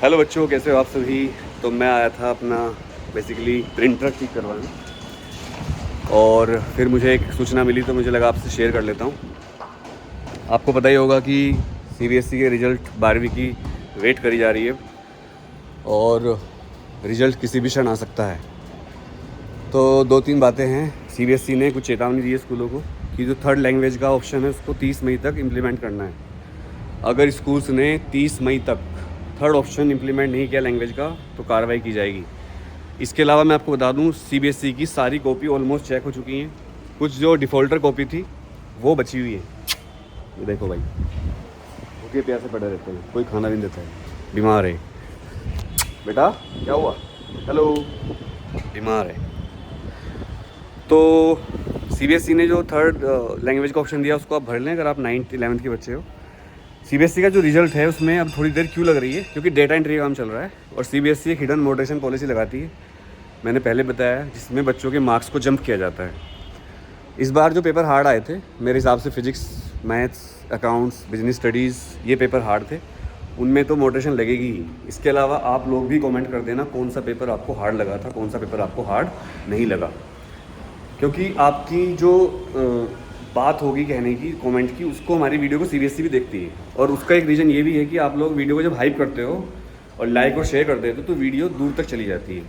Hello बच्चों, कैसे हो आप सभी। तो मैं आया था अपना बेसिकली प्रिंटर ठीक करवाने, और फिर मुझे एक सूचना मिली तो मुझे लगा आपसे शेयर कर लेता हूँ। आपको पता ही होगा कि सीबीएसई के रिज़ल्ट 12वीं की वेट करी जा रही है और रिज़ल्ट किसी भी क्षण आ सकता है। तो 2-3 बातें हैं। सीबीएसई ने कुछ चेतावनी दी है स्कूलों को कि जो थर्ड लैंग्वेज का ऑप्शन है उसको 30 मई तक इम्प्लीमेंट करना है। अगर स्कूल्स ने 30 मई तक थर्ड ऑप्शन इम्प्लीमेंट नहीं किया लैंग्वेज का तो कार्रवाई की जाएगी। इसके अलावा मैं आपको बता दूं, सीबीएसई की सारी कॉपी ऑलमोस्ट चेक हो चुकी हैं। कुछ जो डिफ़ॉल्टर कॉपी थी वो बची हुई है। ये देखो भाई, भूखे प्यासे पड़े रहते हैं, कोई खाना नहीं देता है, बीमार है। बेटा क्या हुआ? हेलो, बीमार है। तो सीबीएसई ने जो थर्ड लैंग्वेज का ऑप्शन दिया उसको आप भर लें अगर आप 9th 11th के बच्चे हो। सीबीएसई का जो रिजल्ट है उसमें अब थोड़ी देर क्यों लग रही है, क्योंकि डेटा एंट्री का काम चल रहा है और सीबीएसई एक हिडन मॉडरेशन पॉलिसी लगाती है, मैंने पहले बताया, जिसमें बच्चों के मार्क्स को जंप किया जाता है। इस बार जो पेपर हार्ड आए थे मेरे हिसाब से physics, maths, accounts, business studies, ये पेपर हार्ड थे, उनमें तो मॉडरेशन लगेगी ही। इसके अलावा आप लोग भी कमेंट कर देना कौन सा पेपर आपको हार्ड लगा था, कौन सा पेपर आपको हार्ड नहीं लगा, क्योंकि आपकी जो बात होगी कहने की, कमेंट की, उसको हमारी वीडियो को सीबीएसई भी देखती है। और उसका एक रीज़न ये भी है कि आप लोग वीडियो को जब हाइप करते हो और लाइक और शेयर कर देते हो तो वीडियो दूर तक चली जाती है।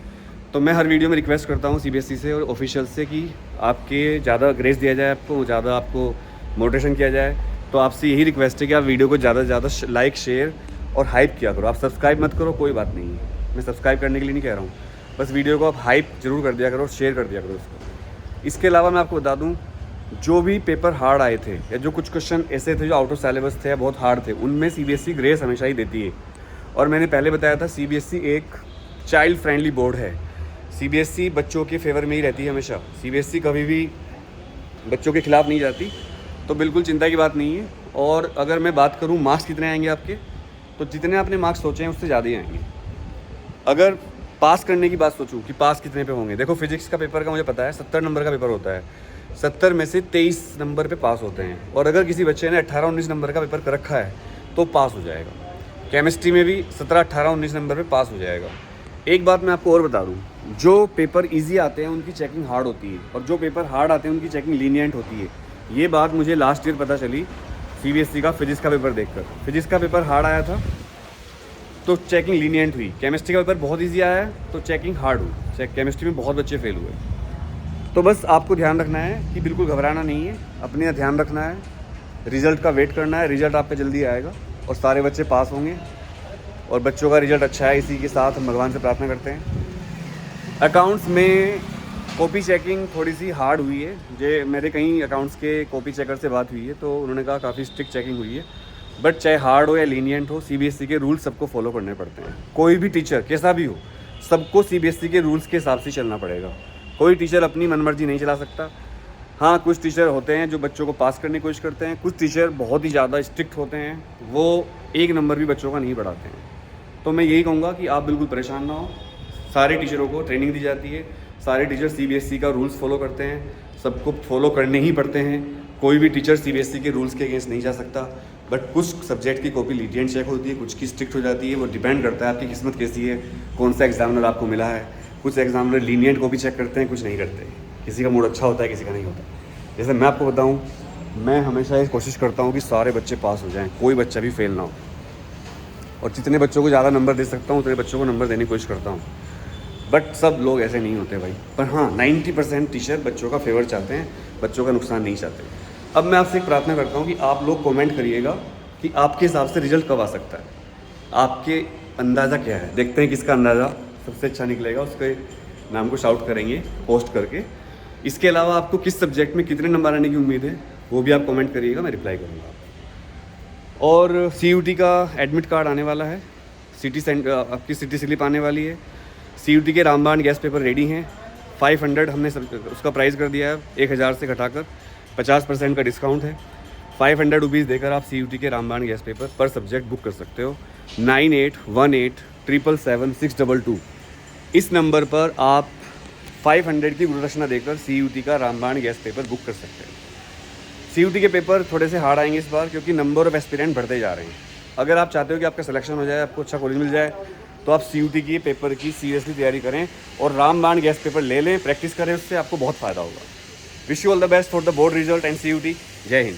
तो मैं हर वीडियो में रिक्वेस्ट करता हूँ सीबीएसई से और ऑफिशियल से कि आपके ज़्यादा ग्रेस दिया जाए, आपको ज़्यादा आपको मोटिवेशन किया जाए। तो आपसे यही रिक्वेस्ट है कि आप वीडियो को ज़्यादा से ज़्यादा लाइक, शेयर और हाइप किया करो। आप सब्सक्राइब मत करो, कोई बात नहीं है, मैं सब्सक्राइब करने के लिए नहीं कह रहा हूँ, बस वीडियो को आप हाइप ज़रूर कर दिया करो, शेयर कर दिया करो उसको। इसके अलावा मैं आपको बता दूं, जो भी पेपर हार्ड आए थे या जो कुछ क्वेश्चन ऐसे थे जो आउट ऑफ सिलेबस थे या बहुत हार्ड थे, उनमें सीबीएसई ग्रेस हमेशा ही देती है। और मैंने पहले बताया था, सीबीएसई एक चाइल्ड फ्रेंडली बोर्ड है। सीबीएसई बच्चों के फेवर में ही रहती है हमेशा। सीबीएसई कभी भी बच्चों के खिलाफ नहीं जाती, तो बिल्कुल चिंता की बात नहीं है। और अगर मैं बात करूँ मार्क्स कितने आएंगे आपके, तो जितने आपने मार्क्स सोचे हैं उससे ज़्यादा ही आएंगे। अगर पास करने की बात सोचूं कि पास कितने पे होंगे, देखो फिजिक्स का पेपर का मुझे पता है 70 नंबर का पेपर होता है, 70 में से 23 नंबर पे पास होते हैं। और अगर किसी बच्चे ने 18-19 नंबर का पेपर कर रखा है तो पास हो जाएगा। केमिस्ट्री में भी 17, 18, 19 नंबर पे पास हो जाएगा। एक बात मैं आपको और बता दूँ, जो पेपर ईजी आते हैं उनकी चेकिंग हार्ड होती है और जो पेपर हार्ड आते हैं उनकी चेकिंग लीनियंट होती है। ये बात मुझे लास्ट ईयर पता चली सीबीएसई का फिजिक्स का पेपर देखकर। फिजिक्स का पेपर हार्ड आया था तो चेकिंग लीनियंट हुई। केमिस्ट्री का पेपर बहुत इजी आया है तो चेकिंग हार्ड हुई। केमिस्ट्री में बहुत बच्चे फेल हुए। तो बस आपको ध्यान रखना है कि बिल्कुल घबराना नहीं है, अपने ध्यान रखना है, रिज़ल्ट का वेट करना है। रिज़ल्ट आपका जल्दी आएगा और सारे बच्चे पास होंगे और बच्चों का रिज़ल्ट अच्छा है, इसी के साथ हम भगवान से प्रार्थना करते हैं। अकाउंट्स में कॉपी चेकिंग थोड़ी सी हार्ड हुई है। जो मेरे कहीं अकाउंट्स के कॉपी चेकर से बात हुई है तो उन्होंने कहा काफ़ी स्ट्रिक्ट चेकिंग हुई है। बट चाहे हार्ड हो या लीनियंट हो, सीबीएसई के रूल्स सबको फॉलो करने पड़ते हैं। कोई भी टीचर कैसा भी हो, सबको सीबीएसई के रूल्स के हिसाब से चलना पड़ेगा। कोई टीचर अपनी मनमर्जी नहीं चला सकता। हाँ, कुछ टीचर होते हैं जो बच्चों को पास करने की कोशिश करते हैं, कुछ टीचर बहुत ही ज़्यादा स्ट्रिक्ट होते हैं, वो एक नंबर भी बच्चों का नहीं बढ़ाते हैं। तो मैं यही कहूँगा कि आप बिल्कुल परेशान ना हो। सारे टीचरों को ट्रेनिंग दी जाती है, सारे टीचर सीबीएसई का रूल्स फॉलो करते हैं, सबको फॉलो करने ही पड़ते हैं। कोई भी टीचर सीबीएसई के रूल्स के अगेंस्ट नहीं जा सकता। बट कुछ सब्जेक्ट की कॉपी लीनियंट चेक होती है, कुछ की स्ट्रिक्ट हो जाती है। वो डिपेंड करता है आपकी किस्मत कैसी है, कौन सा एग्जामिनर आपको मिला है। कुछ एग्जामिनर लीनियंट कॉपी चेक करते हैं, कुछ नहीं करते। किसी का मूड अच्छा होता है, किसी का नहीं होता। जैसे मैं आपको बताऊँ, मैं हमेशा ये कोशिश करता हूँ कि सारे बच्चे पास हो जाएँ, कोई बच्चा भी फेल ना हो। और जितने बच्चों को ज़्यादा नंबर दे सकता हूँ उतने बच्चों को नंबर देने की कोशिश करता हूँ। बट सब लोग ऐसे नहीं होते भाई। पर हाँ, 90% टीचर बच्चों का फेवर चाहते हैं, बच्चों का नुकसान नहीं चाहते। अब मैं आपसे एक प्रार्थना करता हूँ कि आप लोग कमेंट करिएगा कि आपके हिसाब से रिजल्ट कब आ सकता है, आपके अंदाज़ा क्या है। देखते हैं किसका अंदाज़ा सबसे अच्छा निकलेगा, उसके नाम को शाउट करेंगे पोस्ट करके। इसके अलावा आपको किस सब्जेक्ट में कितने नंबर आने की उम्मीद है वो भी आप कमेंट करिएगा, मैं रिप्लाई करूँगा। और सीयूटी का एडमिट कार्ड आने वाला है, आपकी सिटी स्लिप आने वाली है। सीयूटी के रामबाण गैस पेपर रेडी हैं। 500 हमने उसका प्राइस कर दिया है, 1000 से घटाकर 50% का डिस्काउंट है। 500 रुपीज़ देकर आप सीयूटी के रामबाण गैस पेपर पर सब्जेक्ट बुक कर सकते हो। 9818777622 इस नंबर पर आप 500 की गुरुदक्षिणा देकर सीयूटी का रामबाण गैस पेपर बुक कर सकते हैं। सीयूटी के पेपर थोड़े से हार्ड आएंगे इस बार, क्योंकि नंबर ऑफ एस्पिरेंट बढ़ते जा रहे हैं। अगर आप चाहते हो कि आपका सिलेक्शन हो जाए, आपको अच्छा कॉलेज मिल जाए, तो आप CUT की पेपर की सीरियसली तैयारी करें और रामबाण गैस पेपर ले लें, प्रैक्टिस करें, उससे आपको बहुत फ़ायदा होगा। Wish you all the best for the board result and CUT। जय हिंद।